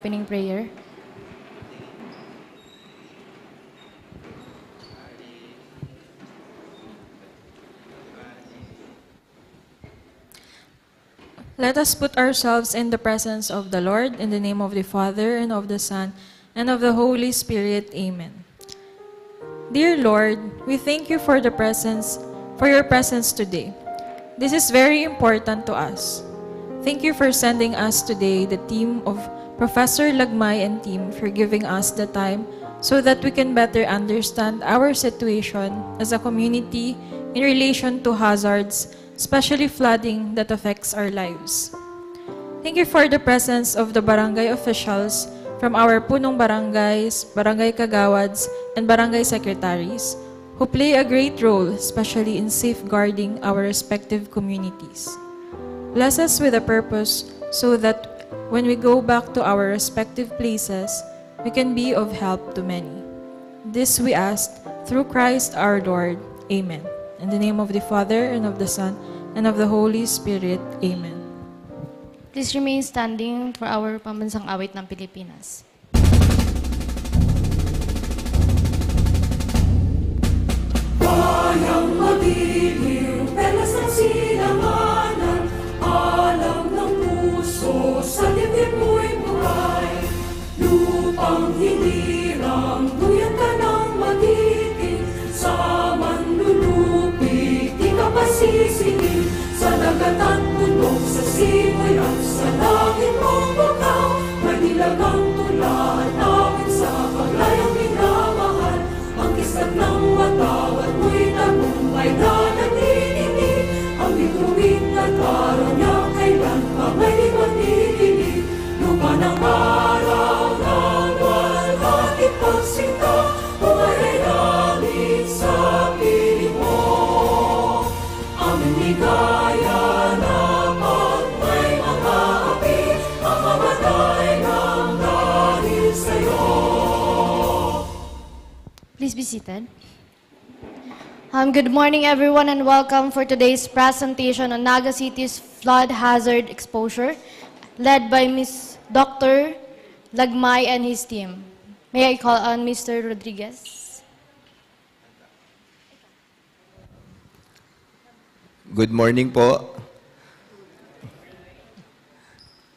Opening prayer. Let us put ourselves in the presence of the Lord, in the name of the Father, and of the Son, and of the Holy Spirit. Amen. Dear Lord, we thank you for your presence today. This is very important to us. Thank you for sending us today the team of Professor Lagmay and team for giving us the time so that we can better understand our situation as a community in relation to hazards, especially flooding that affects our lives. Thank you for the presence of the barangay officials from our punong barangays, barangay kagawads, and barangay secretaries who play a great role, especially in safeguarding our respective communities. Bless us with a purpose so that when we go back to our respective places, we can be of help to many. This we ask through Christ our Lord. Amen. In the name of the Father, and of the Son, and of the Holy Spirit. Amen. Please remain standing for our pambansang awit ng Pilipinas. Bayang madilim, perlas ng silanganan, alam ng puso, sa dibdib mo'y buhay. Lupang hinirang, duyan ka ng magiting, sa manlulupi, di ka pasisingin, sa dagat at bundok, sa simoy at sa langit mong bukaw, may nilagang tulad namin sa paglayang minamahal, ang kislat ng watawat mo'y tagumpay na nagdidinig, ang bituin at araw niya kailan pa may di mandidinig, lupa ng araw ng walhati pagsinta, buhay ay langit sa piling mo, aming ligaya na pag may mga api, ang mamatay ng dahil sa'yo. Please be seated. Good morning, everyone, and welcome for today's presentation on Naga City's flood hazard exposure, led by Ms. Dr. Lagmay and his team. May I call on Mr. Rodriguez? Good morning po.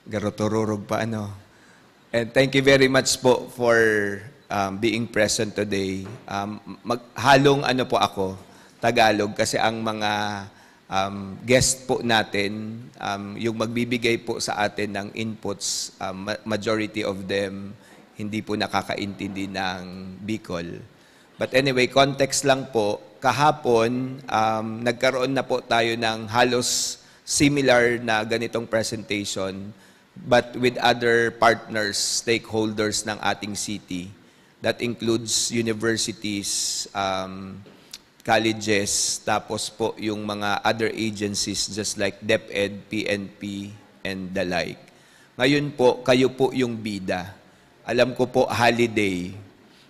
Garotororog pa ano. And thank you very much po for being present today. Halong ano po ako, Tagalog, kasi ang mga guest po natin, yung magbibigay po sa atin ng inputs, majority of them hindi po nakakaintindi ng Bicol. But anyway, context lang po, kahapon, nagkaroon na po tayo ng halos similar na ganitong presentation, but with other partners, stakeholders ng ating city. That includes universities, colleges, tapos po yung mga other agencies just like DepEd, PNP, and the like. Ngayon po, kayo po yung bida. Alam ko po, holiday.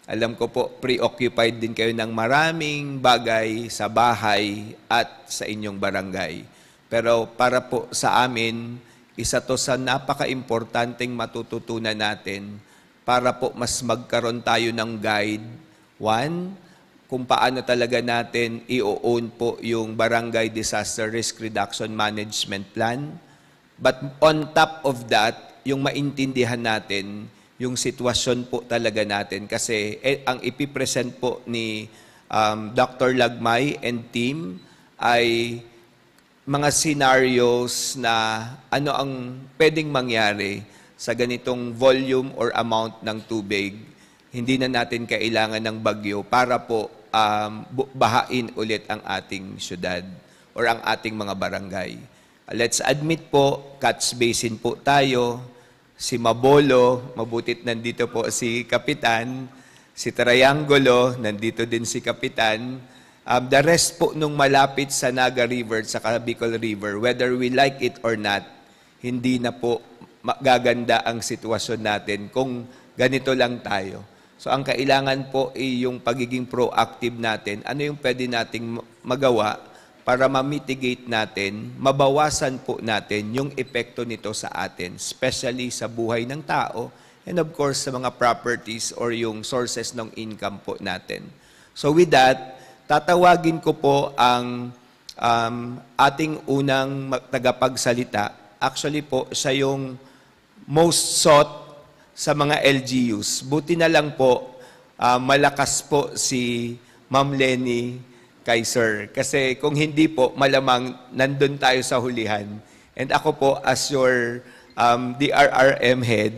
Alam ko po, preoccupied din kayo ng maraming bagay sa bahay at sa inyong barangay. Pero para po sa amin, isa to sa napaka-importanteng matututunan natin para po mas magkaroon tayo ng guide. One, kung paano talaga natin i-own po yung Barangay Disaster Risk Reduction Management Plan. But on top of that, yung maintindihan natin yung sitwasyon po talaga natin. Kasi ang ipipresent po ni Dr. Lagmay and team ay mga scenarios na ano ang pwedeng mangyari sa ganitong volume or amount ng tubig. Hindi na natin kailangan ng bagyo para po bahain ulit ang ating syudad or ang ating mga barangay. Let's admit po, Catch Basin po tayo, si Mabolo, mabutit nandito po si Kapitan, si Triangulo, nandito din si Kapitan. The rest po nung malapit sa Naga River at sa Bicol River, whether we like it or not, hindi na po magaganda ang sitwasyon natin kung ganito lang tayo. So ang kailangan po ay yung pagiging proactive natin. Ano yung pwede nating magawa para ma-mitigate natin, mabawasan po natin yung epekto nito sa atin, especially sa buhay ng tao and of course sa mga properties or yung sources ng income po natin. So with that, tatawagin ko po ang ating unang tagapagsalita. Actually po, siya yung most sought sa mga LGUs. Buti na lang po, malakas po si Ma'am Lenny kay Sir. Kasi kung hindi po, malamang nandun tayo sa hulihan. And ako po, as your DRRM head,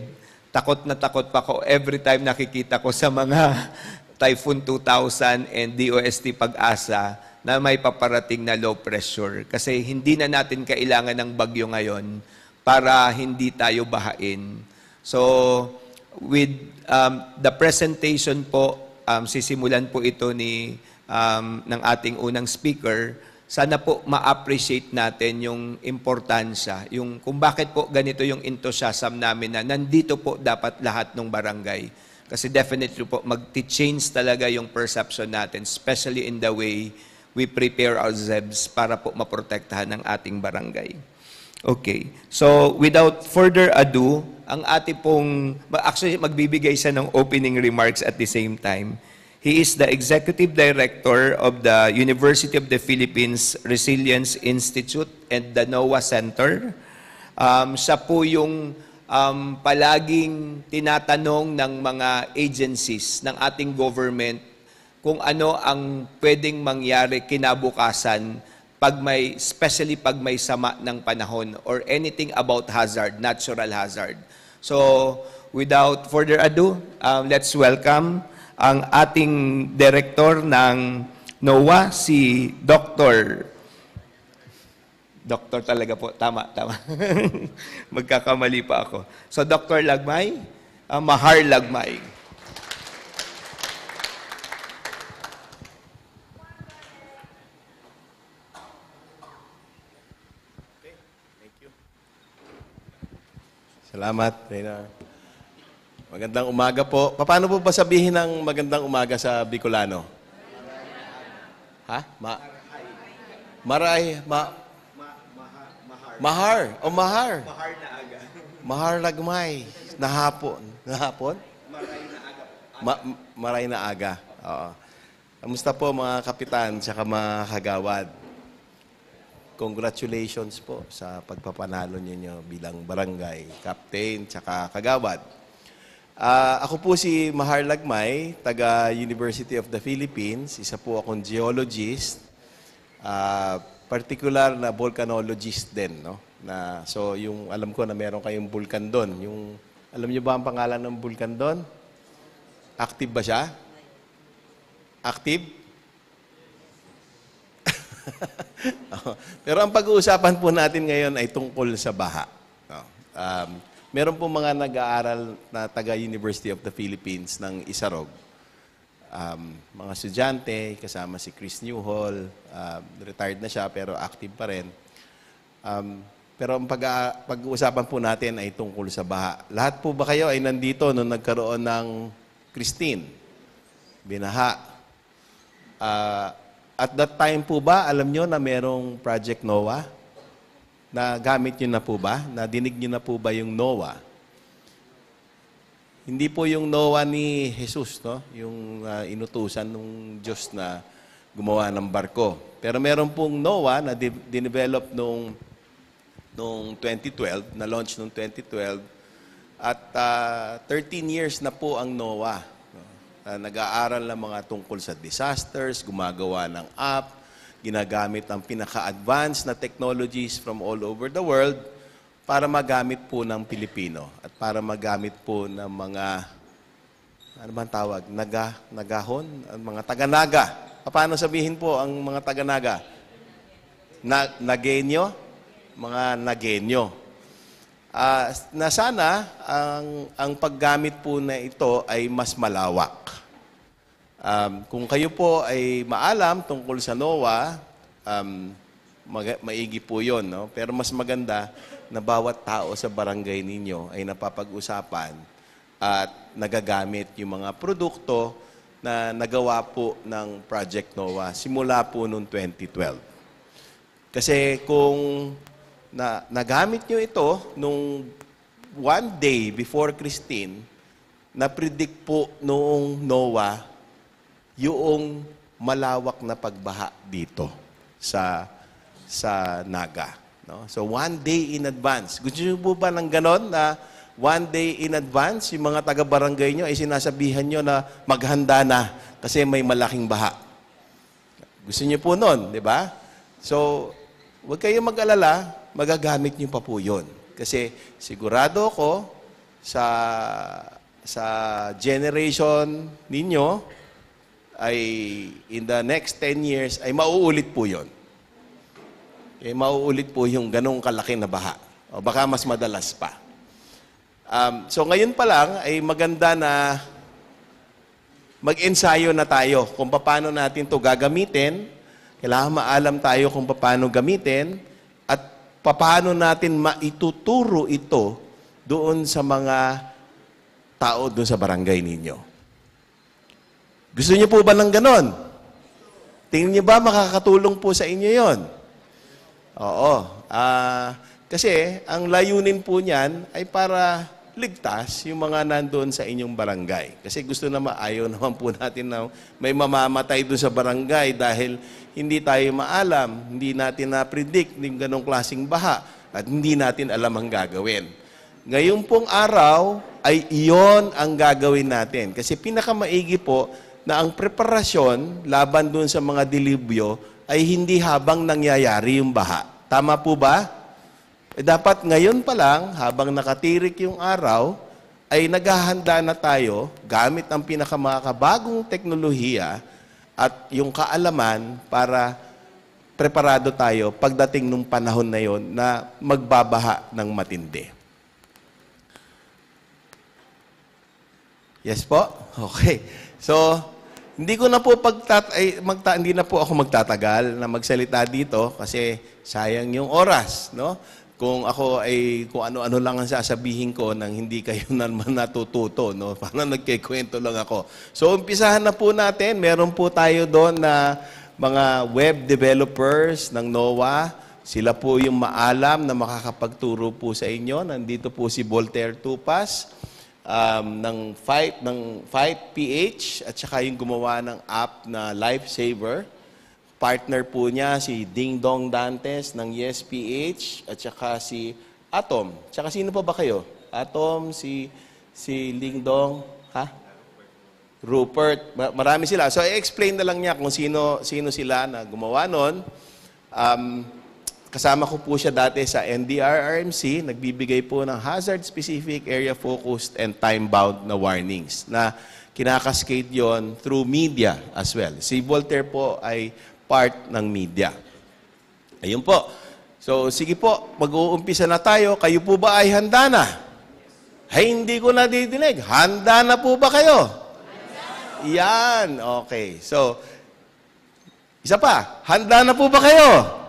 takot na takot pa ko every time nakikita ko sa mga Typhoon 2000 and DOST Pag-asa na may paparating na low pressure. Kasi hindi na natin kailangan ng bagyo ngayon para hindi tayo bahain. So, with the presentation po, sisimulan po ito ng ating unang speaker. Sana po ma-appreciate natin yung importansya, yung kung bakit po ganito yung enthusiasm namin na nandito po dapat lahat ng barangay. Kasi definitely po mag-change talaga yung perception natin, especially in the way we prepare ourselves para po maprotektahan ng ating barangay. Okay. So, without further ado, ang ating pong, actually magbibigay siya ng opening remarks at the same time. He is the Executive Director of the University of the Philippines Resilience Institute and the NOAA Center. Siya po yung palaging tinatanong ng mga agencies ng ating government kung ano ang pwedeng mangyari kinabukasan especially pag may sama ng panahon or anything about hazard, natural hazard. So, without further ado, let's welcome ang ating director ng NOAA, si Dr. Doktor talaga po. Tama. Magkakamali pa ako. So, Dr. Lagmay, Mahar Lagmay. Okay, thank you. Salamat, Reyna. Magandang umaga po. Paano po ba sabihin ng magandang umaga sa Bicolano? Ha? Maray. Mahar. O mahar. Mahar na aga. Mahar lagmay. Nahapon. Nahapon? Maray na aga. Oo. Kamusta po mga kapitan at mga kagawad? Congratulations po sa pagpapanalo ninyo bilang barangay, captain, at kagawad. Ako po si Mahar Lagmay, taga University of the Philippines. Isa po akong geologist, particular na volcanologist din. No? So, yung alam ko na meron kayong vulkan doon. Alam niyo ba ang pangalan ng vulkan doon? Active ba siya? Active? Pero ang pag-uusapan po natin ngayon ay tungkol sa baha. No? Meron po mga nag-aaral na taga-University of the Philippines ng Isarog. Mga estudyante, kasama si Chris Newhall, retired na siya pero active pa rin. Pero ang pag-uusapan po natin ay tungkol sa baha. Lahat po ba kayo ay nandito nung nagkaroon ng Christine? Binaha. At that time po ba, alam nyo na merong Project NOAA? Na gamit nyo na po ba? Nadinig nyo na po ba yung NOAA? Hindi po yung NOAA ni Jesus, no? Yung inutusan ng Diyos na gumawa ng barko. Pero meron pong NOAA na dinevelop noong 2012, na launch noong 2012. At 13 years na po ang NOAA. Nag-aaral ng mga tungkol sa disasters, gumagawa ng app, ginagamit ang pinaka-advanced na technologies from all over the world para magamit po ng Pilipino at para magamit po ng mga, ano bang tawag, nagahon, mga taga-naga. Paano sabihin po ang mga taga-naga? Nagenyo? Mga nagenyo. Na sana ang paggamit po na ito ay mas malawak. Kung kayo po ay maalam tungkol sa NOAA, maigi po yun. No? Pero mas maganda na bawat tao sa barangay ninyo ay napapag-usapan at nagagamit yung mga produkto na nagawa po ng Project NOAA simula po noong 2012. Kasi kung nagamit nyo ito nung one day before Christine, na-predict po noong NOAA yung malawak na pagbaha dito sa Naga. No? So, 1 day in advance. Gusto niyo po ba ng ganon na 1 day in advance, yung mga taga-barangay nyo ay sinasabihan nyo na maghanda na kasi may malaking baha? Gusto niyo po nun, di ba? So, huwag kayong mag-alala, magagamit niyo pa po yun. Kasi sigurado ko sa generation ninyo ay in the next 10 years ay mauulit po yun. Mauulit po yung ganong kalaki na baha. O baka mas madalas pa. So ngayon pa lang ay maganda na mag-ensayo na tayo kung paano natin to gagamitin. Kailangan maalam tayo kung paano gamitin at paano natin maituturo ito doon sa mga tao doon sa barangay ninyo. Gusto niyo po ba ng ganon? Tingin niyo ba makakatulong po sa inyo yon? Oo. Kasi ang layunin po niyan ay para ligtas yung mga nandoon sa inyong barangay. Kasi gusto naman, ayaw naman po natin na may mamamatay doon sa barangay dahil hindi tayo maalam, hindi natin na-predict yung ganong klaseng baha at hindi natin alam ang gagawin. Ngayong pong araw ay iyon ang gagawin natin. Kasi pinakamaigi po na ang preparasyon laban doon sa mga dilubyo ay hindi habang nangyayari yung baha. Tama po ba? Dapat ngayon pa lang, habang nakatirik yung araw, ay naghahanda na tayo gamit ang pinakamakabagong teknolohiya at yung kaalaman para preparado tayo pagdating nung panahon na yon na magbabaha ng matindi. Yes po? Okay. So, hindi ko na po hindi na po ako magtatagal na magsalita dito kasi sayang yung oras, no? Kung ako ay kung ano-ano lang ang sasabihin ko nang hindi kayo naman natututo, no? Parang nagkikwento lang ako. So, umpisahan na po natin. Meron po tayo doon na mga web developers ng NOAA. Sila po yung maalam na makakapagturo po sa inyo. Nandito po si Voltaire Tupas ng Fight PH at saka yung gumawa ng app na Lifesaver. Partner po niya si Ding Dong Dantes ng Yes PH at saka si Atom. Tsaka sino pa ba kayo? Atom, si Ding Dong, ha? Rupert. Marami sila. So i-explain na lang niya kung sino sila na gumawa nun. Kasama ko po siya dati sa NDRRMC, nagbibigay po ng hazard-specific, area-focused, and time-bound na warnings na kinakascade yon through media as well. Si Voltaire po ay part ng media. Ayun po. So, sige po, mag-uumpisa na tayo. Kayo po ba ay handa na? Ay, hindi ko nadidinig. Handa na po ba kayo? Yan. Okay. So, isa pa. Handa na po ba kayo?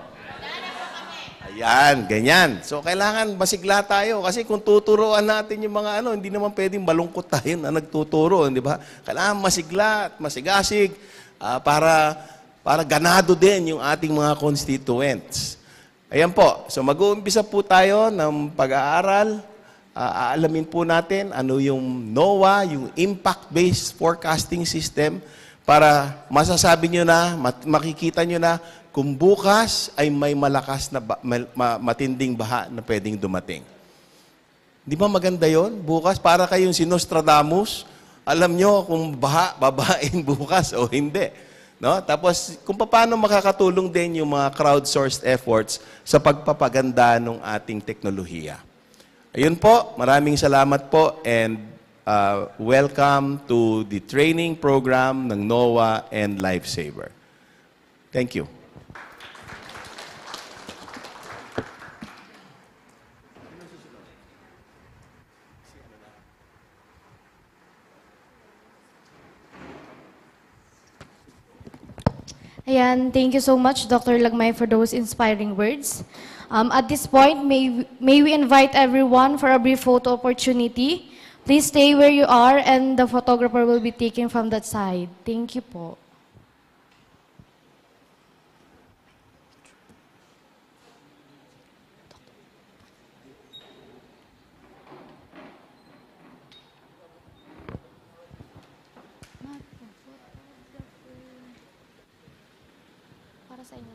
Ayan, ganyan. So, kailangan masigla tayo kasi kung tuturuan natin yung mga hindi naman pwedeng malungkot tayo na nagtuturo, di ba? Kailangan masigla at masigasig para ganado din yung ating mga constituents. Ayan po. So, mag-uumpisa po tayo ng pag-aaral. Aalamin po natin ano yung NOAA, yung Impact-Based Forecasting System para masasabi nyo na, makikita nyo na kung bukas ay may malakas na matinding baha na pwedeng dumating. Di ba maganda yon? Bukas, para kayong si Nostradamus, alam nyo kung babain bukas o hindi. No? Tapos, kung paano makakatulong din yung mga crowdsourced efforts sa pagpapaganda ng ating teknolohiya. Ayun po, maraming salamat po and welcome to the training program ng NOAA and Lifesaver. Thank you. Ayan, thank you so much, Dr. Lagmay, for those inspiring words. At this point, may we invite everyone for a brief photo opportunity. Please stay where you are and the photographer will be taken from that side. Thank you po. Para sa inyo.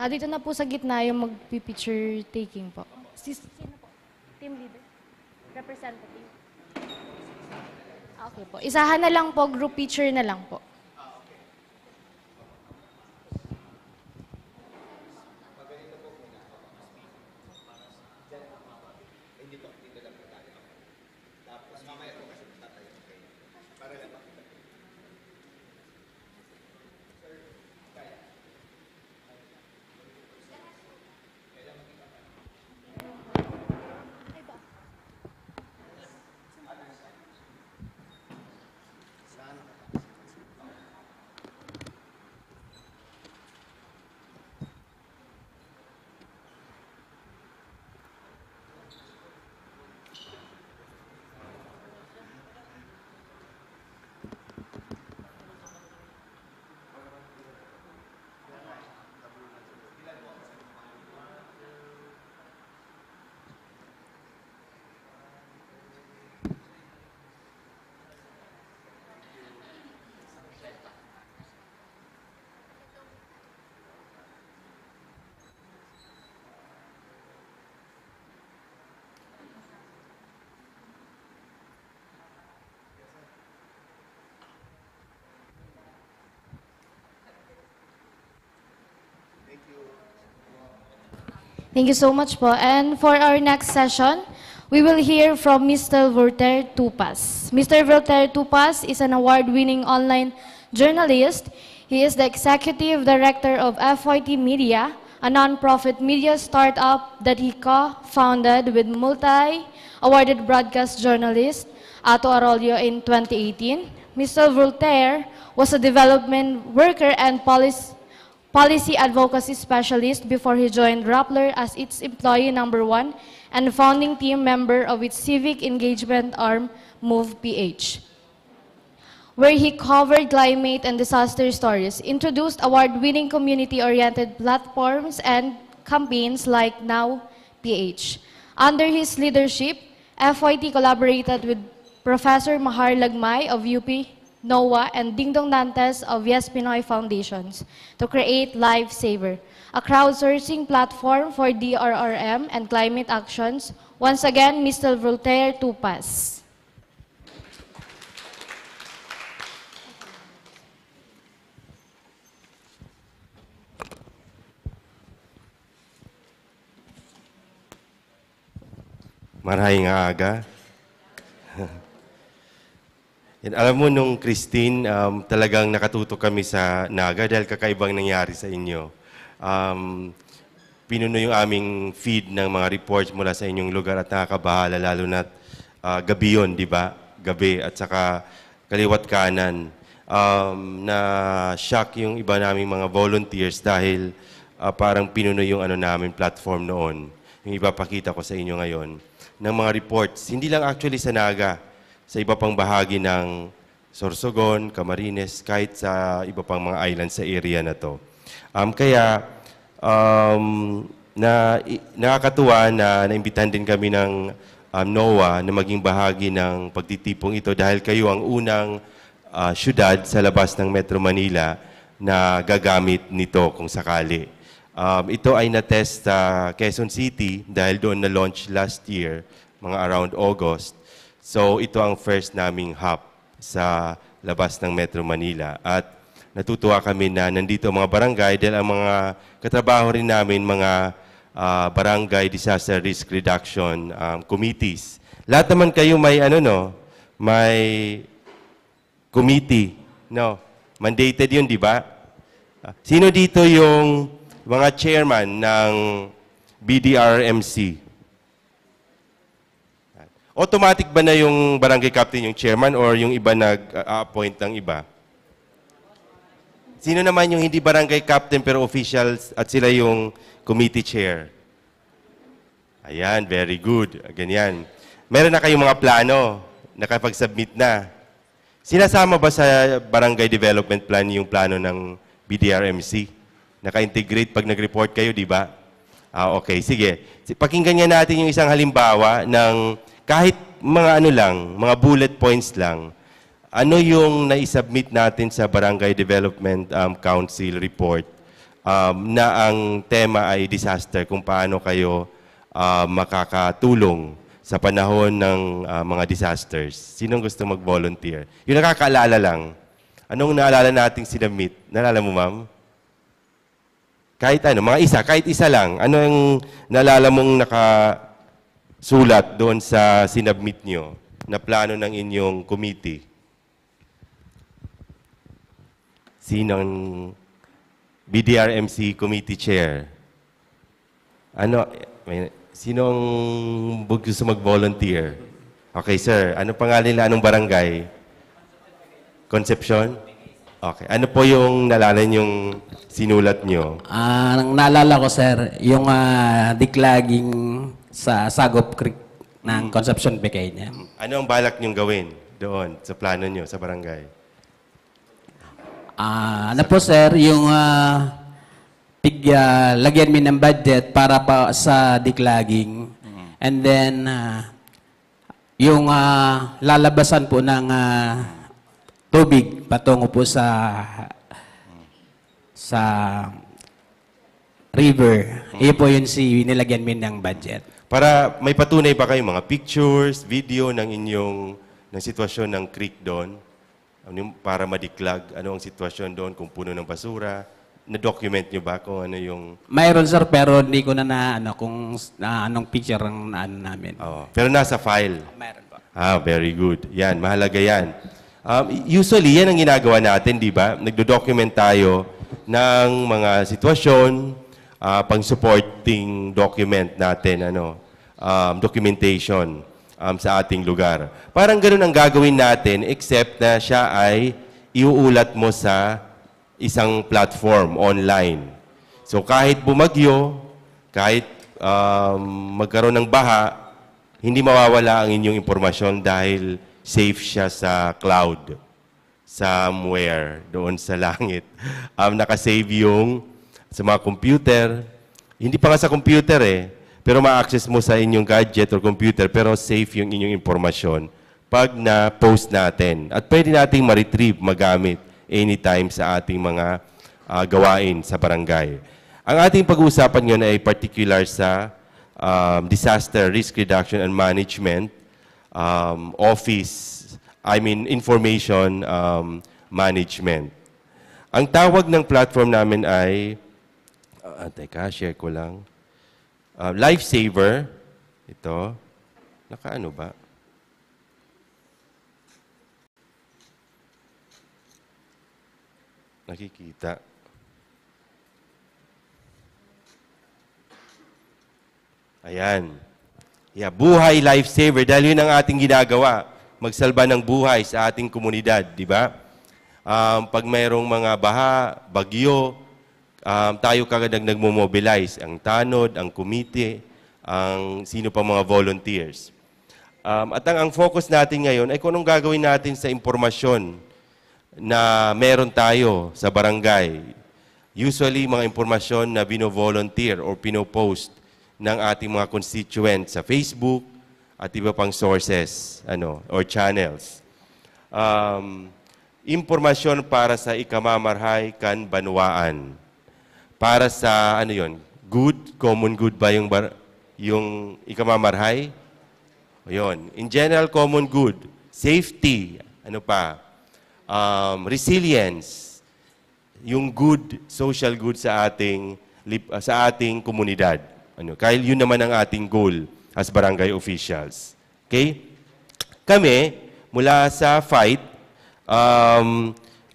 Dito na po sa gitna yung mag-picture taking po. Sino po? Team leader? Representative? Okay po. Isahan na lang po, group picture na lang po. Thank you so much po. And for our next session, we will hear from Mr. Voltaire Tupas. Mr. Voltaire Tupas is an award-winning online journalist. He is the executive director of FYT Media, a non-profit media startup that he co-founded with multi-awarded broadcast journalist Ato Arroyo in 2018. Mr. Voltaire was a development worker and policy advocacy specialist before he joined Rappler as its employee number 1 and founding team member of its civic engagement arm, Move PH, where he covered climate and disaster stories, introduced award-winning community-oriented platforms and campaigns like Now PH. Under his leadership, FYT collaborated with Professor Mahar Lagmay of UP, NOAA, and Dingdong Dantes of Yes Pinoy Foundations to create Lifesaver, a crowdsourcing platform for DRRM and climate actions. Once again, Mr. Voltaire Tupas. Marahing aga. Alam mo, nung Christine, talagang nakatutok kami sa Naga dahil kakaibang nangyari sa inyo. Pinuno yung aming feed ng mga reports mula sa inyong lugar at nakakabahala, lalo na gabi yun, di ba? Gabi at saka kaliwat kanan. Na-shock yung iba naming mga volunteers dahil parang pinuno yung namin platform noon. Yung ipapakita ko sa inyo ngayon ng mga reports. Hindi lang actually sa Naga, sa iba pang bahagi ng Sorsogon, Camarines, kahit sa iba pang mga islands sa area na to. Nakakatuwa na naimbitahan din kami ng NOAA na maging bahagi ng pagtitipong ito dahil kayo ang unang syudad sa labas ng Metro Manila na gagamit nito kung sakali. Ito ay na-test sa Quezon City dahil doon na-launch last year, mga around August. So ito ang first naming hub sa labas ng Metro Manila. At natutuwa kami na nandito ang mga barangay dahil ang mga katrabaho rin namin, mga barangay disaster risk reduction committees. Lahat naman kayo may may committee, no? Mandated 'yun, di ba? Sino dito yung mga chairman ng BDRMC? Automatic ba na yung barangay captain yung chairman or yung iba nag-appoint ng iba? Sino naman yung hindi barangay captain pero officials at sila yung committee chair? Ayan, very good. Ganyan. Meron na kayong mga plano, nakapag-submit na. Sinasama ba sa barangay development plan yung plano ng BDRMC? Naka-integrate pag nag-report kayo, di ba? Okay, sige. Pakinggan nga natin yung isang halimbawa ng kahit mga ano lang, mga bullet points lang. Ano yung naisubmit natin sa Barangay Development Council report na ang tema ay disaster, kung paano kayo makakatulong sa panahon ng mga disasters. Sinong gusto mag-volunteer? Yung nakakaalala lang. Anong naalala nating sinubmit? Naalala mo, ma'am? Kahit ano, mga isa, kahit isa lang. Ano yung naalala mong nakasulat doon sa sinubmit nyo na plano ng inyong committee? Sinong BDRMC committee chair? Ano, sinong gusto mag-volunteer? Okay, sir. Ano pangalan nila? Anong barangay? Concepcion? Okay. Ano po yung naalala yung sinulat nyo? Ang naalala ko, sir, yung diklaging sa Sagop Creek ng Concepcion, Pequeña. Ano ang balak nyong gawin doon sa plano nyo sa barangay? Ano po, sir, yung lagyan mi ng budget para pa sa diklaging. And then, yung lalabasan po ng tubig patungo po sa river. Iyon po yun nilagyan mi ng budget. Para may patunay ba kayo mga pictures, video ng ng sitwasyon ng creek doon? Para madiklag, ano ang sitwasyon doon, kung puno ng basura? Na-document nyo ba kung ano yung... Mayroon, sir, pero hindi ko na kung anong picture ang namin. Pero nasa file? Mayroon po. Very good. Yan, mahalaga yan. Usually, yan ang ginagawa natin, di ba? Nagdo-document tayo ng mga sitwasyon, pang-supporting document natin, documentation sa ating lugar. Parang ganun ang gagawin natin, except na siya ay iuulat mo sa isang platform online. So kahit bumagyo, kahit magkaroon ng baha, hindi mawawala ang inyong impormasyon dahil safe siya sa cloud, somewhere, doon sa langit. Nakasave yung sa mga computer. Hindi pa nga sa computer pero ma-access mo sa inyong gadget or computer, pero safe yung inyong impormasyon pag na-post natin. At pwede nating ma-retrieve, magamit anytime sa ating mga gawain sa barangay. Ang ating pag-uusapan ngayon ay particular sa disaster risk reduction and management information management. Ang tawag ng platform namin ay, share ko lang. Lifesaver. Ito. Nakaano ba? Nakikita. Ayan. Buhay Lifesaver. Dahil yun ang ating ginagawa. Magsalba ng buhay sa ating komunidad, di ba? Pag mayroong mga baha, bagyo, tayo kagad nagmo-mobilize. Ang tanod, ang komite, ang sino pa mga volunteers. At ang focus natin ngayon ay kung anong gagawin natin sa impormasyon na meron tayo sa barangay. Usually, mga impormasyon na bino-volunteer or pinopost ng ating mga constituents sa Facebook at iba pang sources or channels. Impormasyon para sa ikamamarhay kan banwaan. Para sa, good, common good ba yung ikamamarhay? Yun. In general, common good. Safety. Resilience. Yung good, social good sa ating komunidad. Kaya yun naman ang ating goal as barangay officials. Okay? Kami, mula sa FIGHT,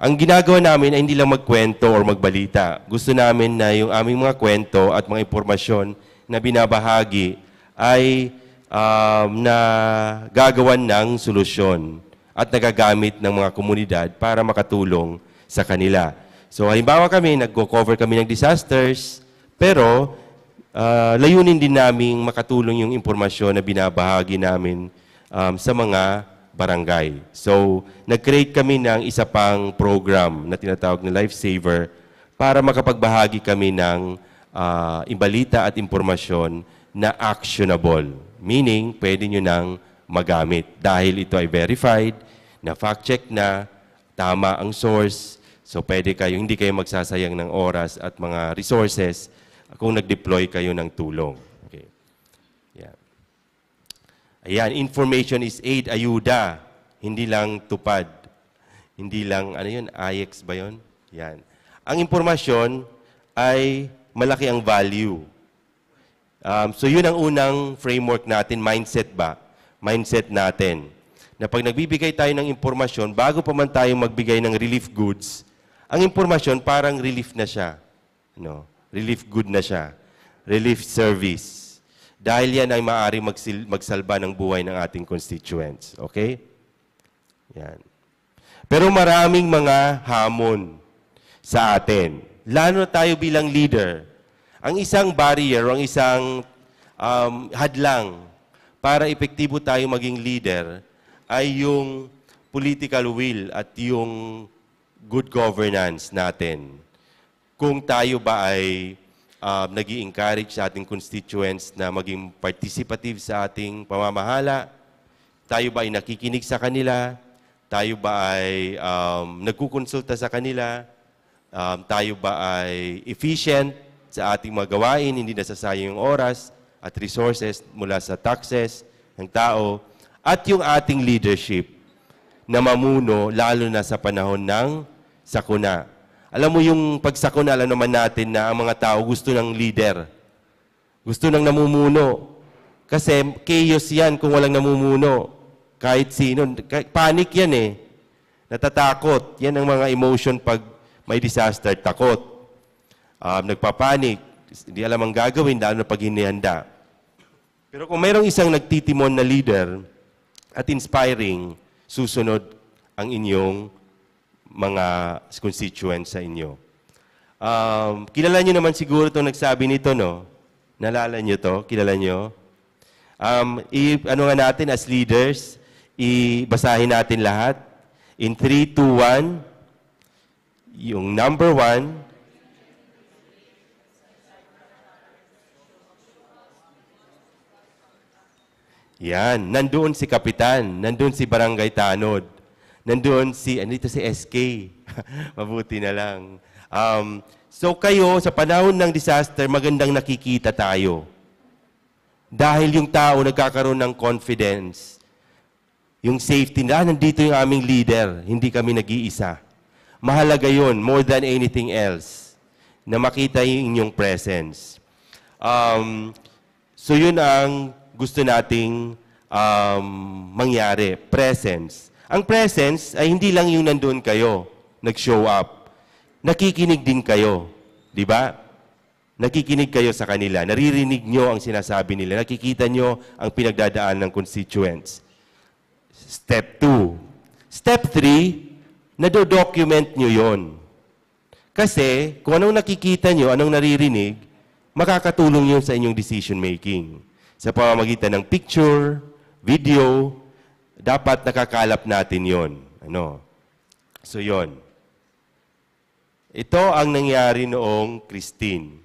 ang ginagawa namin ay hindi lang magkwento or magbalita. Gusto namin na yung aming mga kwento at mga impormasyon na binabahagi ay na gagawan ng solusyon at nagagamit ng mga komunidad para makatulong sa kanila. So halimbawa kami, nagko-cover kami ng disasters, pero layunin din naming makatulong yung impormasyon na binabahagi namin sa mga barangay. So, nag-create kami ng isa pang program na tinatawag na Lifesaver para makapagbahagi kami ng imbalita at impormasyon na actionable. Meaning, pwede nyo nang magamit dahil ito ay verified, na fact-check na, tama ang source, so pwede kayo, hindi kayo magsasayang ng oras at mga resources kung nag-deploy kayo ng tulong. Okay. Yeah. Ayan, information is aid, ayuda, hindi lang tupad. Hindi lang, ano yun, IX ba yun? Yan. Ang impormasyon ay malaki ang value. So yun ang unang framework natin, mindset ba? Mindset natin. Na pag nagbibigay tayo ng impormasyon, bago pa man tayo magbigay ng relief goods, ang impormasyon parang relief na siya. No? Relief good na siya. Relief service. Dahil yan ay maaaring magsalba ng buhay ng ating constituents. Okay? Yan. Pero maraming mga hamon sa atin. Lalo na tayo bilang leader. Ang isang barrier, ang isang hadlang para epektibo tayo maging leader ay yung political will at yung good governance natin. Kung tayo ba ay nag-i-encourage sa ating constituents na maging participative sa ating pamamahala, tayo ba ay nakikinig sa kanila, tayo ba ay nagkukonsulta sa kanila, tayo ba ay efficient sa ating mga gawain, hindi nasasayang yung oras at resources mula sa taxes ng tao, at yung ating leadership na mamuno lalo na sa panahon ng sakuna. Alam mo yung pagsakuna, alam naman natin na ang mga tao gusto ng leader. Gusto ng namumuno. Kasi chaos yan kung walang namumuno. Kahit sino. Panic yan eh. Natatakot. Yan ang mga emotion pag may disaster. Takot. Nagpapanik. Hindi alam ang gagawin, lalo na pag hinihanda. Pero kung mayroong isang nagtitimon na leader at inspiring, susunod ang inyong mga constituents sa inyo. Kilala nyo naman siguro itong nagsabi nito, no? Nalala nyo to? Kilala nyo? Ano nga natin as leaders, ibasahin natin lahat. In 3, 2, 1, yung number 1, yan, nandoon si Kapitan, nandoon si Barangay Tanod, nandoon si, andito si SK, mabuti na lang. So kayo, sa panahon ng disaster, magandang nakikita tayo. Dahil yung tao nagkakaroon ng confidence, yung safety na, nandito yung aming leader, hindi kami nag-iisa. Mahalaga yun, more than anything else, na makita yung inyong presence. So yun ang gusto nating mangyari, presence. Ang presence ay hindi lang yung nandun kayo, nag-show up. Nakikinig din kayo, di ba? Nakikinig kayo sa kanila, naririnig nyo ang sinasabi nila, nakikita nyo ang pinagdadaan ng constituents. Step 2. Step 3, nado-document nyo yon. Kasi kung anong nakikita nyo, anong naririnig, makakatulong yun sa inyong decision making. Sa pamamagitan ng picture, video, dapat nakakalap natin yon. Ano? So yon. Ito ang nangyari noong Christine.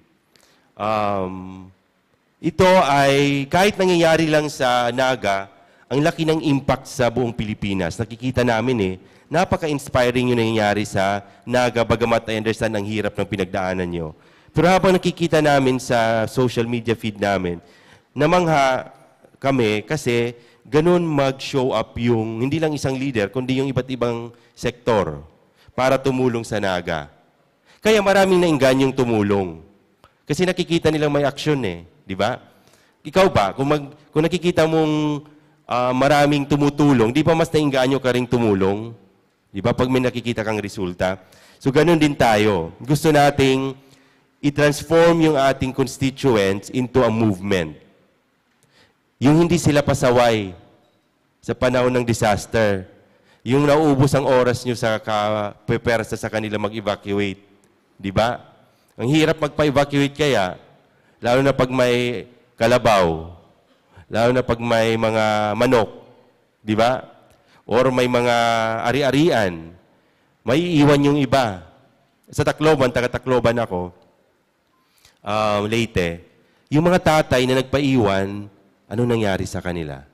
Ito ay, kahit nangyayari lang sa Naga, ang laki ng impact sa buong Pilipinas. Nakikita namin napaka-inspiring yung nangyayari sa Naga, bagamat I understand ang hirap ng pinagdaanan nyo. Pero habang nakikita namin sa social media feed namin, namangha kami kasi ganun mag-show up yung, hindi lang isang leader, kundi yung iba't ibang sektor para tumulong sa Naga. Kaya maraming naingganyong tumulong. Kasi nakikita nilang may action di ba? Ikaw ba, kung nakikita mong maraming tumutulong, di ba mas nainganyo ka ring tumulong? Di ba? Pag may nakikita kang resulta. So ganun din tayo. Gusto nating i-transform yung ating constituents into a movement. Yung hindi sila pasaway sa panahon ng disaster. Yung nauubos ang oras nyo sa preparasa sa kanila mag-evacuate. Di ba? Ang hirap magpa-evacuate kaya, lalo na pag may kalabaw, lalo na pag may mga manok, di ba? Or may mga ari-arian, may iiwan yung iba. Sa Tacloban, taga-Tacloban ako, Leyte, yung mga tatay na nagpaiwan, ano nangyari sa kanila?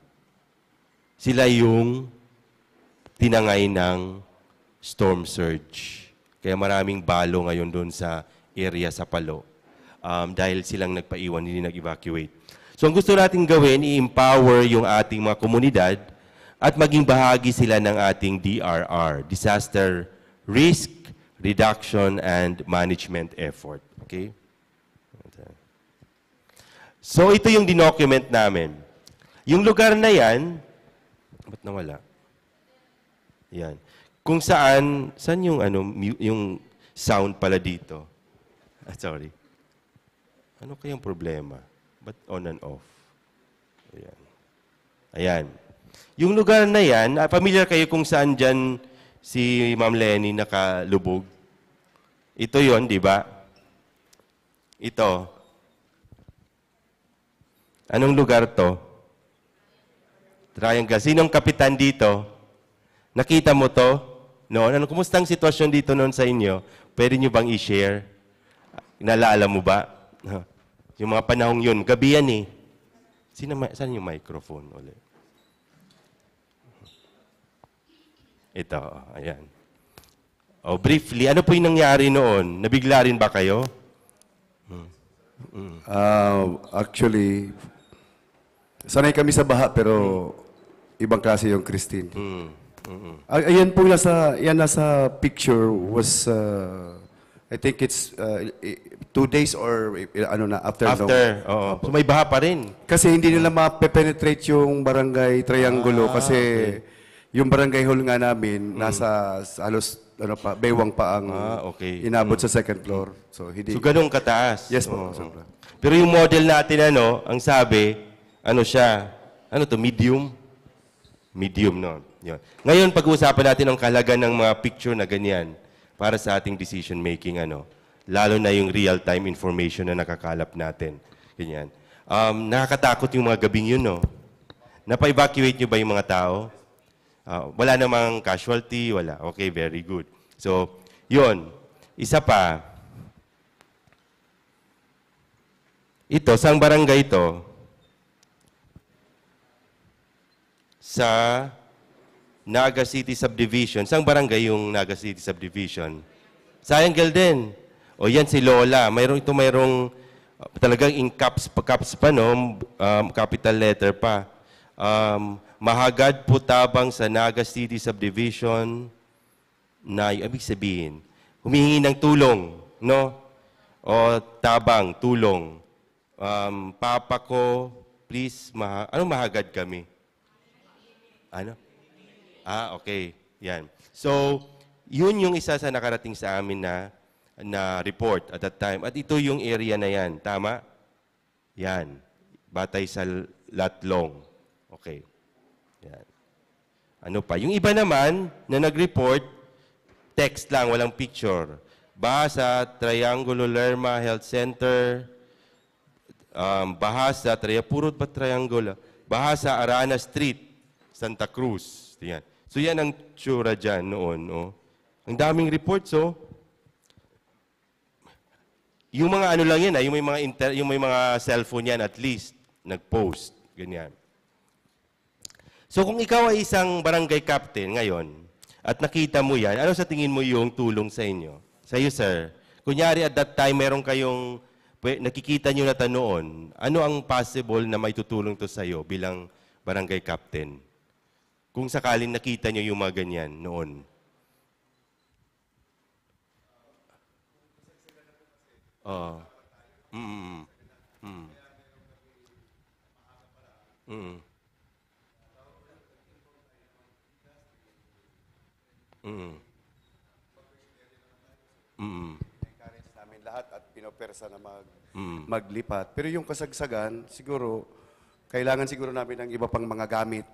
Sila yung tinangay ng storm surge. Kaya maraming balo ngayon doon sa area sa Palo. Dahil silang nagpaiwan, hindi nag-evacuate. So ang gusto natin gawin, i-empower yung ating mga komunidad at maging bahagi sila ng ating DRR, Disaster Risk Reduction and Management Effort. Okay? So ito yung dinocument namin. Yung lugar na yan, ba't nawala? Yan. Kung saan yung yung sound pala dito? Sorry. Ano kayang problema? Ba't on and off? Ayan. Ayan. Yung lugar na yan, familiar kayo kung saan dyan si Ma'am Lenny nakalubog? Ito yon, di ba? Ito. Anong lugar to? Triangle. Sinong kapitan dito? Nakita mo to? Noon? Ano, kumusta ang sitwasyon dito noon sa inyo? Pwede nyo bang i-share? Naalala mo ba? Yung mga panahong yun, gabi yan eh. Saan yung microphone ulit? Ito, ayan. Briefly, ano po yung nangyari noon? Nabigla rin ba kayo? Actually, sanay kami sa baha pero ibang klase yung Christine. Ayan po nasa picture was I think it's 2 days or after. Oo. So may baha pa rin. Kasi hindi nila ma-penetrate yung barangay Triangulo kasi yung barangay hall nga namin nasa halos baywang pa ang inabot sa second floor. So hindi. So ganun kataas. Yes po. Sobra. Pero yung model natin ang sabi, medium? Medium, no? Yun. Ngayon, pag-uusapan natin ang kahalagan ng mga picture na ganyan para sa ating decision making, lalo na yung real-time information na nakakalap natin. Ganyan. Nakakatakot yung mga gabing yun, no? Napa-evacuate nyo ba yung mga tao? Wala namang casualty, wala. Okay, very good. So, yun. Isa pa. Ito, saang barangay ito? Sa Naga City Subdivision. Saang barangay yung Naga City Subdivision? Triangle din. O yan si Lola. Mayroong talagang in caps pa, no? Capital letter pa. Mahagad po tabang sa Naga City Subdivision na, ibig sabihin, humihingi ng tulong, no? O tabang, tulong. Papa ko, please, anong mahagad kami? Ano? Okay. Yan. So, yun yung isa sa nakarating sa amin na report at that time. At ito yung area na yan. Tama? Yan. Batay sa Latlong. Okay. Yan. Ano pa? Yung iba naman na nag-report, text lang, walang picture. Baha sa Triangulo Lerma Health Center. Baha sa Purot ba Triangulo? Baha sa Arana Street, Santa Cruz. Yan. So yan ang tsura dyan noon. Ang daming reports, Yung mga lang yan, yung may mga cellphone yan at least, nag-post. Ganyan. So kung ikaw ay isang barangay captain ngayon, at nakita mo yan, ano sa tingin mo yung tulong sa inyo? Sa iyo, sir. Kunyari at that time, meron kayong, nakikita nyo na noon, ano ang possible na may tutulong to sa iyo bilang barangay captain? Kung sakaling nakita nyo yung mga ganyan noon. Encourage namin lahat at pinopersa na maglipat. Pero yung kasagsagan, siguro, kailangan siguro namin ng iba pang mga gamit.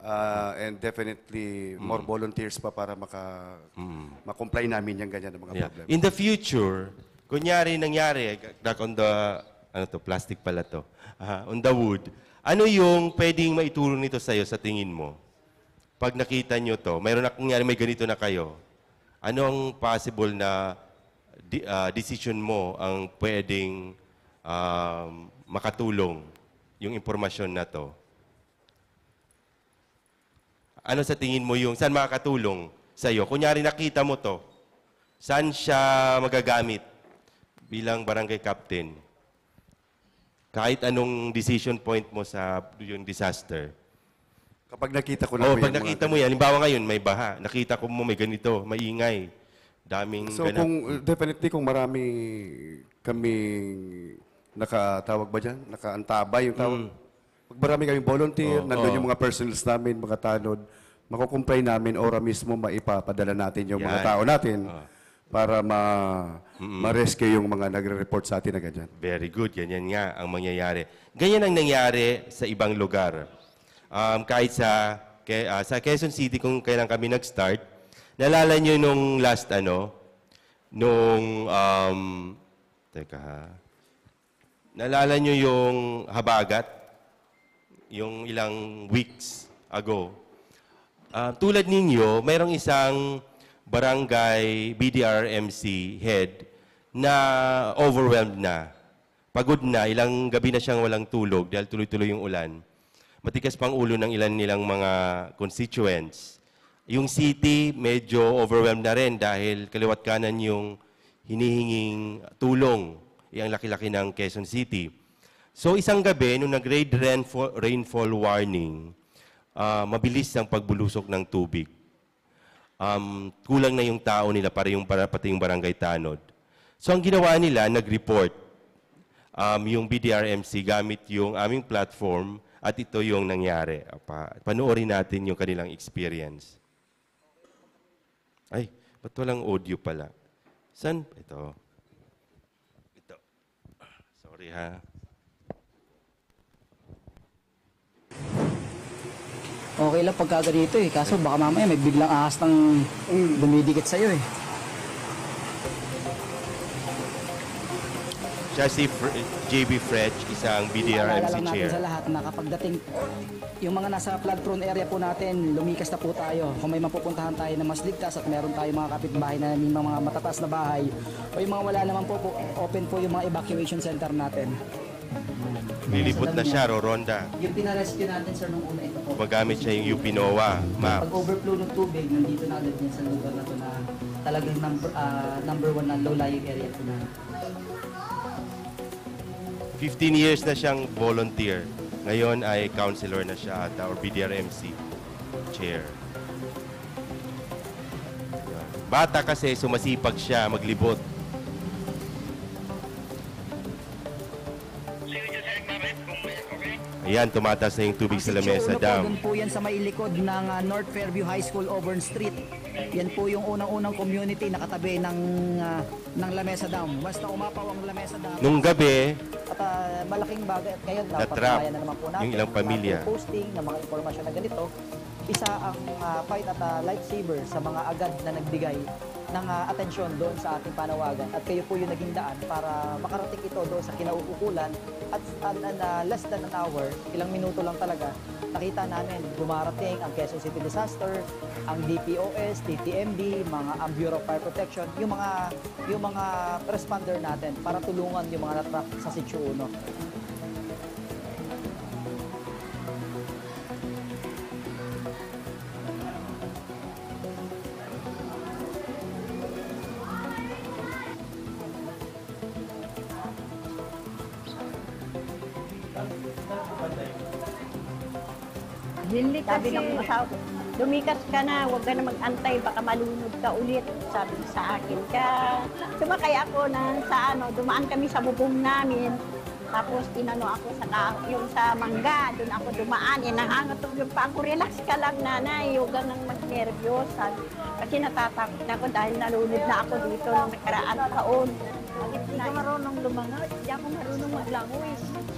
And definitely more volunteers pa para ma-comply namin yung ganyan ng mga problem. In the future, kunyari nangyari, back on the, plastic pala to, on the wood, ano yung pwedeng maitulong nito sa'yo sa tingin mo? Pag nakita nyo to, mayroon na kunyari may ganito na kayo, ano ang possible na decision mo ang pwedeng makatulong yung impormasyon na to? Ano sa tingin mo yung, saan makakatulong sa'yo? Kunyari nakita mo to, saan siya magagamit bilang barangay captain? Kahit anong decision point mo sa yung disaster. Kapag nakita ko na O, po pag yung nakita mo yan, halimbawa ngayon, may baha. Nakita ko mo may ganito, may ingay. Daming So ganap. definitely kung marami kaming nakatawag ba dyan? Nakaantabay yung tawag. Pag marami kaming volunteer, nandun yung mga personals namin, mga tanod, makukumpay namin ora mismo maipapadala natin yung mga Yan. tao natin para ma-rescue yung mga nagre-report sa atin na ganyan. Very good. Ganyan nga ang mangyayari. Ganyan ang nangyari sa ibang lugar. Kahit sa Quezon City, kung kailan kami nag-start, nalala nyo nung last nalala nyo yung habagat, yung ilang weeks ago. Tulad ninyo, mayroong isang barangay BDRMC head na overwhelmed na. Pagod na, ilang gabi na siyang walang tulog dahil tuloy-tuloy yung ulan. Matigas pang ulo ng ilan nilang mga constituents. Yung city, medyo overwhelmed na rin dahil kaliwat kanan yung hinihinging tulong. Ang laki-laki ng Quezon City. So isang gabi, nung nag-grade rainfall warning, mabilis ang pagbulusok ng tubig. Kulang na yung tao nila pati yung barangay tanod. So ang ginawa nila, nag-report yung BDRMC gamit yung aming platform at ito yung nangyari. Panoorin natin yung kanilang experience. Ay, ba't walang audio pala? San? Ito. Sorry ha. Okay lang pagka ganito eh. Kaso baka mamaya may biglang ahas ng dumidikit sa'yo eh. Siya si JB Fretch, isang Paalala BDRMC lang natin chair. sa lahat na kapag dating yung mga nasa flood-prone area po natin, lumikas na po tayo. Kung may mapupuntahan tayo na mas ligtas at meron tayo mga kapitbahay na may mga matataas na bahay o yung mga wala naman po, open po yung mga evacuation center natin. Lilipot na siya, Roronda. Yung pinarescue natin sir nung una ito po. Gumagamit siya yung UP NOAA map. Pag overflow ng tubig, nandito na agad yan sa lugar na to na talagang number one na low-lying area po na. 15 years na siyang volunteer. Ngayon ay counselor na siya at our BDRMC chair. Bata kasi, sumasipag siya maglibot. Ayan, tumataas na yung tubig sa Lamesa Dam. Doon po yan sa may likod ng North Fairview High School, Auburn Street. Yan po yung unang-unang community na katabi ng Lamesa Dam. Basta umapaw ang Lamesa Dam. Nung gabi, At malaking bagay. At ngayon, na-trap napatunayan na naman po natin yung ilang pamilya. natin posting ng mga impormasyon na ganito. Isa ang fight at lifesaver sa mga agad na nagbigay ng atensyon doon sa ating panawagan. At kayo po yung naging daan para makarating ito doon sa kinauukulan. At less than an hour, ilang minuto lang talaga, nakita namin dumarating ang Quezon City Disaster, ang DPOS, TTMB, mga Bureau of Fire Protection, yung mga responder natin para tulungan yung mga natrap sa Sitio 1. Sabi ng asawa ko, lumikas ka na, huwag ka na mag-antay, baka malunod ka ulit. Sabi sa akin. Kaya sumakay ako dumaan kami sa bubong namin. Tapos inano ako yung sa mangga, doon ako dumaan. Nangangatog yung pa ako, relax ka lang nanay, huwag kang mag-nervyos. Kasi natatakot ako dahil nalunod na ako dito ng nakaraan taon. Hindi ko marunong lumangoy, hindi ako marunong maglangoy.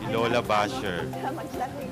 si Lola Basher. Maglangoy.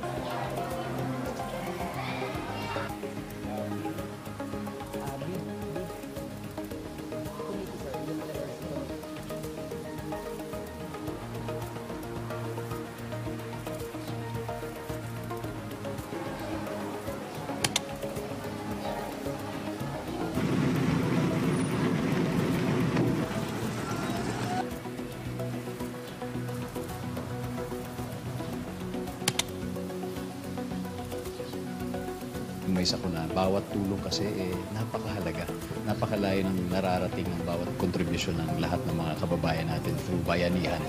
may sakuna. Bawat tulong kasi napakahalaga. Napakalayo ng nararating ng bawat kontribusyon ng lahat ng mga kababayan natin through bayanihan.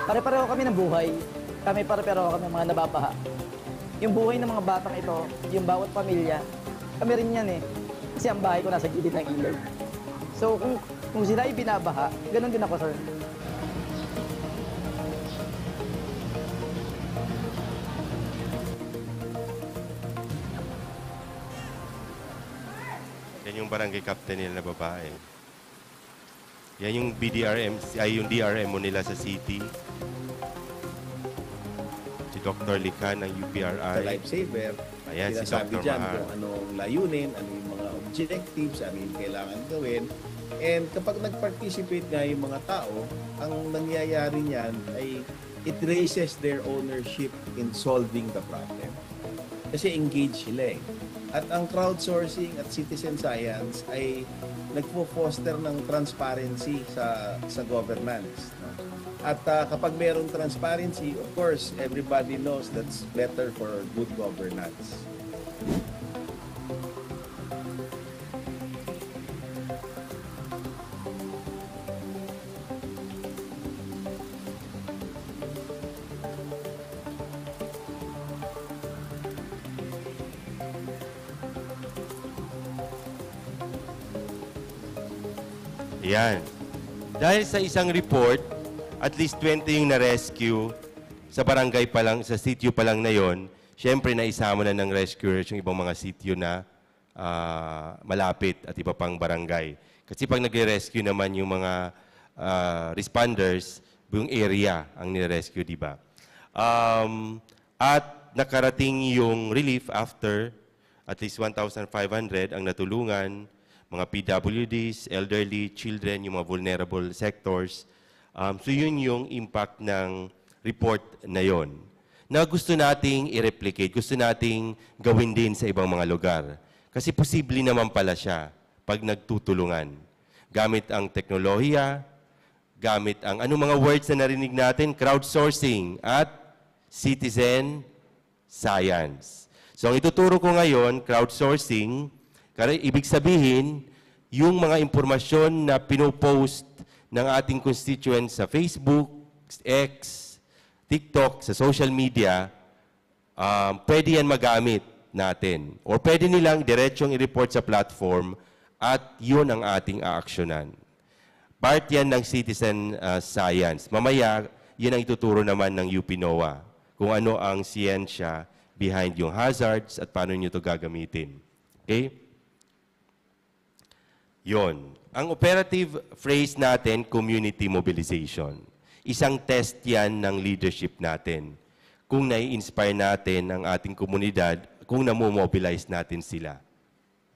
Pare-pareho kami ng buhay. Kami pare-pareho kami ng mga nababaha. Yung buhay ng mga batang ito, yung bawat pamilya, kami rin yan eh. Kasi ang bahay ko nasa gilid ng ilog. So kung sila ay binabaha, ganun din ako, sir. Yan yung barangay captain nila na babae. Yan yung BDRM, ay yung DRM mo nila sa city. Si Dr. Lican ng UPRI. Sa Lifesaver, Ayan, si sinasabi Dr. dyan Mahar. kung anong layunin, ano yung mga objectives, ano yung kailangan gawin. And kapag nag-participate nga yung mga tao, ang nangyayari niyan ay it raises their ownership in solving the problem. Kasi engaged sila eh. At ang crowdsourcing at citizen science ay nagpo-foster ng transparency sa governance. No? At kapag mayroong transparency, of course, everybody knows that's better for good governance. Yan. Dahil sa isang report, at least 20 yung na-rescue sa barangay pa lang, sa sitio pa lang na yon. Siyempre, naisama na ng rescuers yung ibang mga sitio na malapit at iba pang barangay. Kasi pag nagre-rescue naman yung mga responders, buong area ang nire-rescue, di ba? At nakarating yung relief after at least 1,500 ang natulungan, mga PWDs, elderly, children, yung mga vulnerable sectors. So yun yung impact ng report na yon. Na gusto nating i-replicate, gusto nating gawin din sa ibang mga lugar. Kasi posible naman pala siya pag nagtutulungan. Gamit ang teknolohiya, gamit ang anong mga words na narinig natin, crowdsourcing at citizen science. So ang ituturo ko ngayon, crowdsourcing, ibig sabihin, yung mga impormasyon na pinopost ng ating constituents sa Facebook, X, TikTok, sa social media, pwede yan magamit natin. Or pwede nilang diretsong i-report sa platform at yun ang ating aaksyonan. Part yan ng citizen science. Mamaya, yan ang ituturo naman ng UP NOAA kung ano ang siyensya behind yung hazards at paano nyo ito gagamitin. Okay? Yon. Ang operative phrase natin, community mobilization. Isang test yan ng leadership natin. Kung nai-inspire natin ang ating komunidad, kung namomobilize natin sila.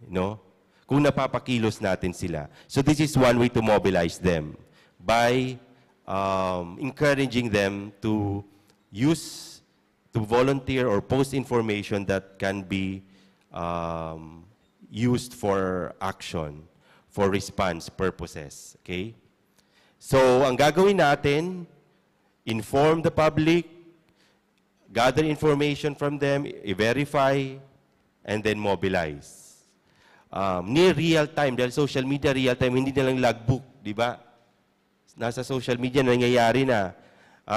No? Kung napapakilos natin sila. So this is one way to mobilize them by encouraging them to volunteer or post information that can be used for action, for response purposes. Okay? So, ang gagawin natin, inform the public, gather information from them, i-verify, and then mobilize. Near real time, dahil social media real time, hindi na lang logbook, di ba? Nasa social media, nangyayari na.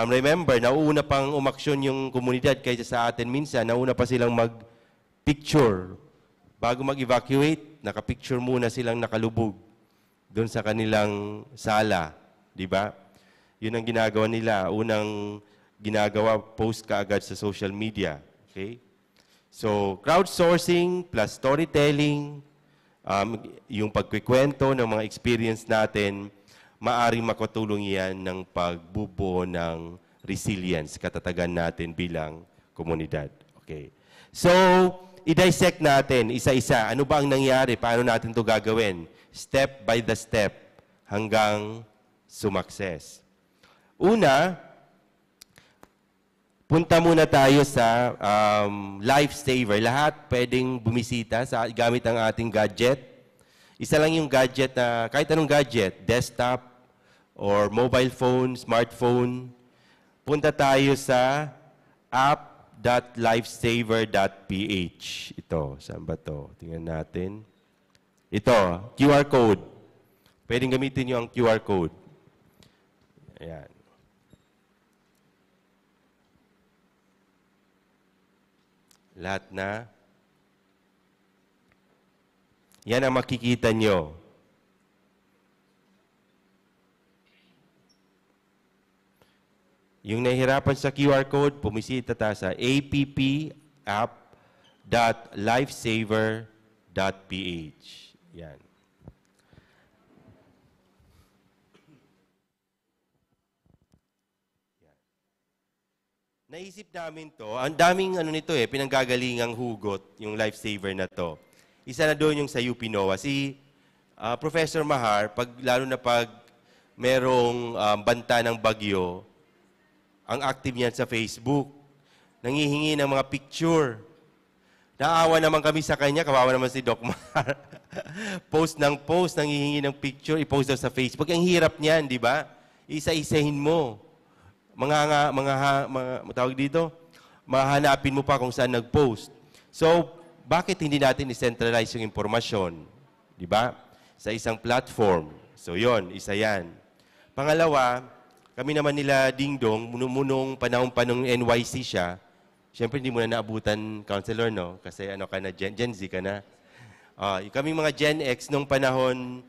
Remember, nauuna pang umaksyon yung komunidad kaysa sa atin minsan, nauna pa silang mag-picture. Bago mag-evacuate, nakapicture muna silang nakalubog doon sa kanilang sala. Di ba? Yun ang ginagawa nila. Unang ginagawa, post ka agad sa social media. Okay? So, crowdsourcing plus storytelling, yung pagkikwento ng mga experience natin, maaring makatulong yan ng pagbubuo ng resilience, katatagan natin bilang komunidad. Okay. So, i-dissect natin isa-isa. Ano ba ang nangyari? Paano natin ito gagawin? Step by the step hanggang sumakses. Una, punta muna tayo sa Lifesaver. Lahat pwedeng bumisita gamit ang ating gadget. Isa lang yung gadget na, kahit anong gadget, desktop or mobile phone, smartphone, punta tayo sa app.lifesaver.ph. Ito, saan ba ito? Tingnan natin. Ito, QR code. Pwedeng gamitin nyo ang QR code. Ayan. Lahat na. Yan ang makikita nyo. Yung nahihirapan sa QR code, pumisita ta sa app.lifesaver.ph. Yan. Naisip namin to, ang daming nito pinanggagalingang hugot, yung lifesaver na to. Isa na doon yung sa UP NOAA. Si Professor Mahar, lalo na pag merong banta ng bagyo, ang active niyan sa Facebook. Nangihingi ng mga picture. Naawa naman kami sa kanya, kawawa naman si Doc Mahar. Post ng post, nangihingi ng picture, i-post daw sa Facebook. Ang hirap niyan, di ba? Isa-isahin mo. Tawag dito, mahanapin mo pa kung saan nag-post. So, bakit hindi natin i-centralize yung informasyon? Di ba? Sa isang platform. So, yon, isa yan. Pangalawa, kami naman nila Ding Dong, munong panahon pa nung NYC siya, siyempre hindi mo na naabutan, counselor, no? Kasi ano ka na, Gen Z ka na. Kaming mga Gen X nung panahon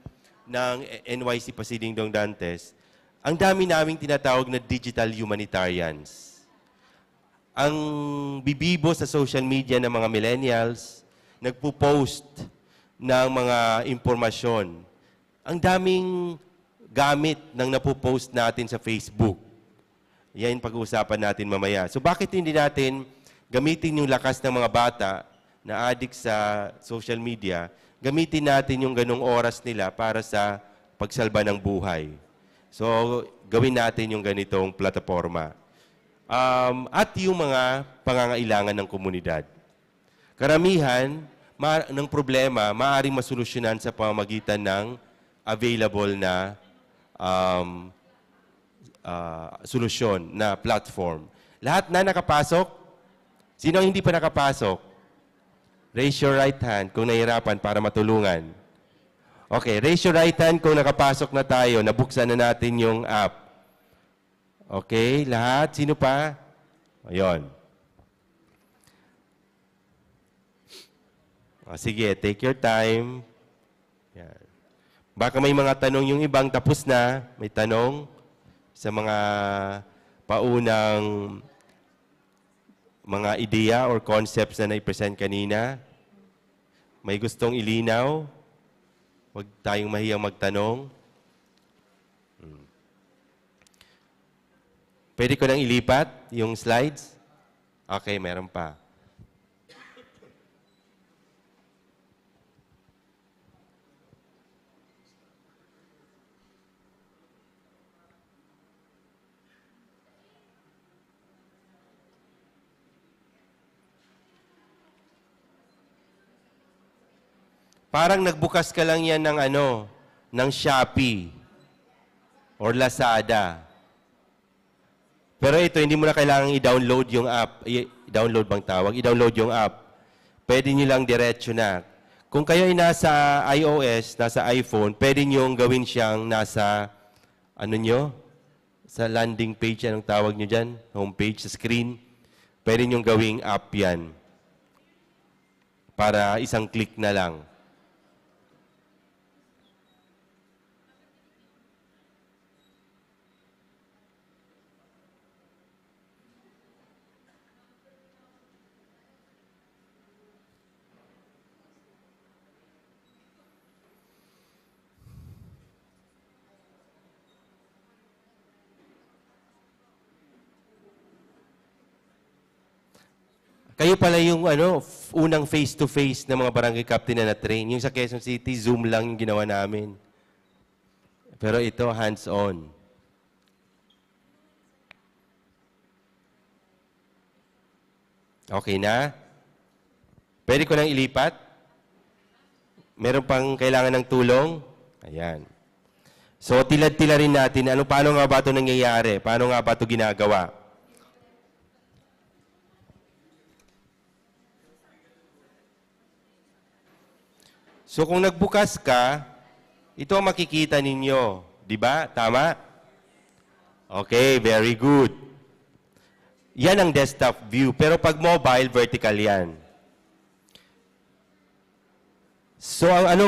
ng NYC pa si Ding Dong Dantes, ang dami naming tinatawag na digital humanitarians. Ang bibibo sa social media ng mga millennials, nagpo-post ng mga impormasyon. Ang daming gamit ng napopost natin sa Facebook. Yan pag-uusapan natin mamaya. So bakit hindi natin gamitin yung lakas ng mga bata na addict sa social media, gamitin natin yung ganong oras nila para sa pagsalba ng buhay. So, gawin natin yung ganitong plataforma. At yung mga pangangailangan ng komunidad. Karamihan ng problema, maaaring masolusyonan sa pamamagitan ng available na solusyon na platform. Lahat na nakapasok? Sino ang hindi pa nakapasok? Raise your right hand kung nahihirapan para matulungan. Okay, raise your right hand kung nakapasok na tayo, nabuksan na natin yung app. Okay, lahat? Sino pa? Ayun. Sige, take your time. Yan. Baka may mga tanong yung ibang tapos na. May tanong sa mga paunang mga ideya or concepts na na-present kanina. May gustong ilinaw. Huwag tayong mahiyang magtanong. Pwede ko nang ilipat yung slides? Okay, meron pa. Parang nagbukas ka lang yan ng Shopee or Lazada. Pero ito, hindi mo na kailangan i-download yung app. I-download bang tawag? I-download yung app. Pwede nyo lang diretso na. Kung kayo ay nasa iOS, nasa iPhone, pwede nyo gawin siyang nasa, sa landing page, anong tawag nyo dyan? Homepage, sa screen. Pwede nyo gawing app yan. Para isang click na lang. Kayo pala yung unang face-to-face na mga barangay captain na na-train. Yung sa Quezon City, Zoom lang yung ginawa namin. Pero ito, hands-on. Okay na? Pwede ko nang ilipat? Meron pang kailangan ng tulong? Ayan. So, tilad-tila rin natin, paano nga ba ito nangyayari? Paano nga ba ito ginagawa? So kung nagbukas ka, ito ang makikita ninyo. Di ba? Tama? Okay, very good. Yan ang desktop view. Pero pag mobile, vertical yan. So ano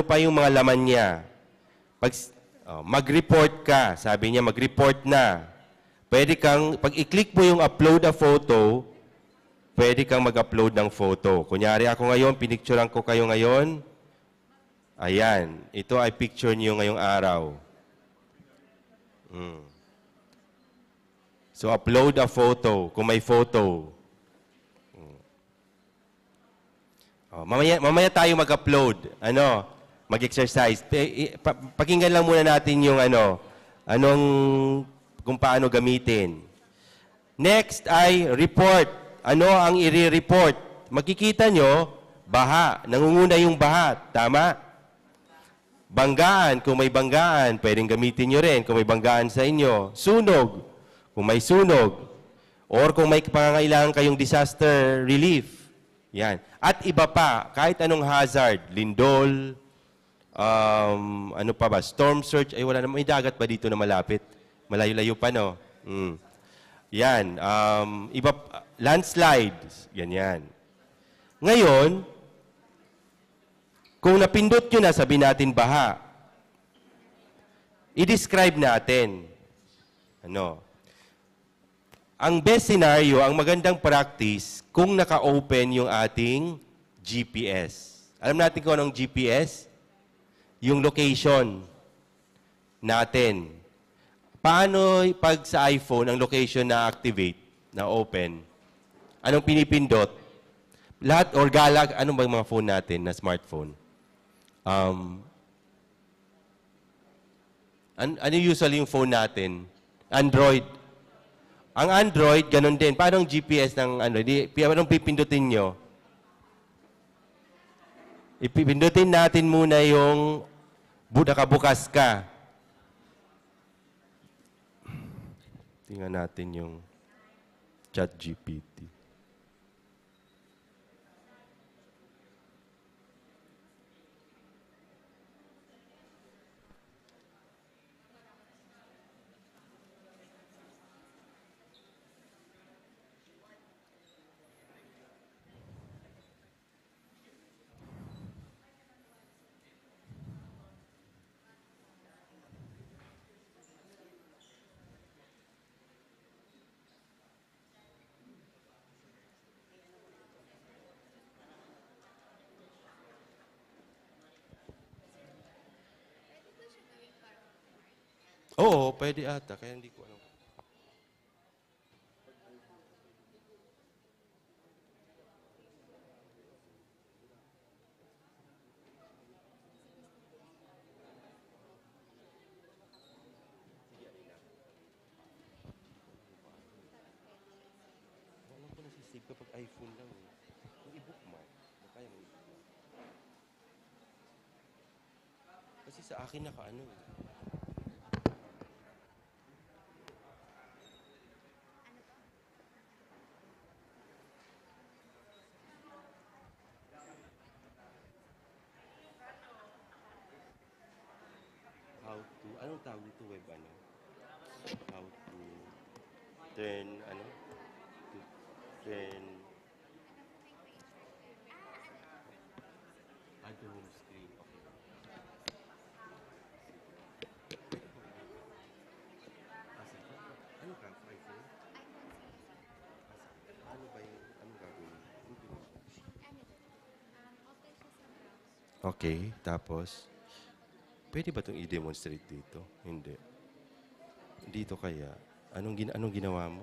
pa yung mga laman niya? Mag-report ka. Sabi niya, mag-report na. Pwede kang, pag i-click mo yung upload a photo, pwede kang mag-upload ng photo. Kunyari ako ngayon, pinicturean ko kayo ngayon. Ayan. Ito ay picture niyo ngayong araw. So, upload a photo, kung may photo. Mamaya tayo mag-upload. Mag-exercise. Pakinggan lang muna natin yung kung paano gamitin. Next ay report. Ano ang i-report? Makikita nyo, baha. Nangunguna yung baha. Tama? Banggaan. Kung may banggaan, pwedeng gamitin nyo rin. Kung may banggaan sa inyo. Sunog. Kung may sunog. Or kung may pangangailangan kayong disaster relief. Yan. At iba pa, kahit anong hazard, lindol, ano pa ba, storm surge, ay wala naman, may dagat ba dito na malapit? Malayo-layo pa, no? Yan. Landslides. Yan. Ngayon, kung napindot nyo na, sabi natin baha, i-describe natin. Ang best scenario, ang magandang practice, kung naka-open yung ating GPS. Alam natin kung anong GPS? Yung location natin. Paano pag sa iPhone, ang location na-activate, na-open? Anong pinipindot? Lahat, or galag, ano ba yung mga phone natin na smartphone? Ano usually yung phone natin? Android. Ang Android, ganun din. Paano ang GPS ng Android? Anong pipindutin nyo? Ipipindutin natin muna yung nakabukas ka. Tingnan natin yung ChatGPT. Oo, pwede ata. Kaya hindi ko alam. Wala ko nasisave kapag iPhone lang. Kung i-bookmark, baka yung i-bookmark. Kasi sa akin naka-ano eh. Anong tawag dito web how to turn the home screen. Okay. Ano ka? iPhone? Ano ba yung anong gagawin? Okay, tapos pwede ba itong i-demonstrate dito? Hindi. Dito kaya? Anong ginawa mo?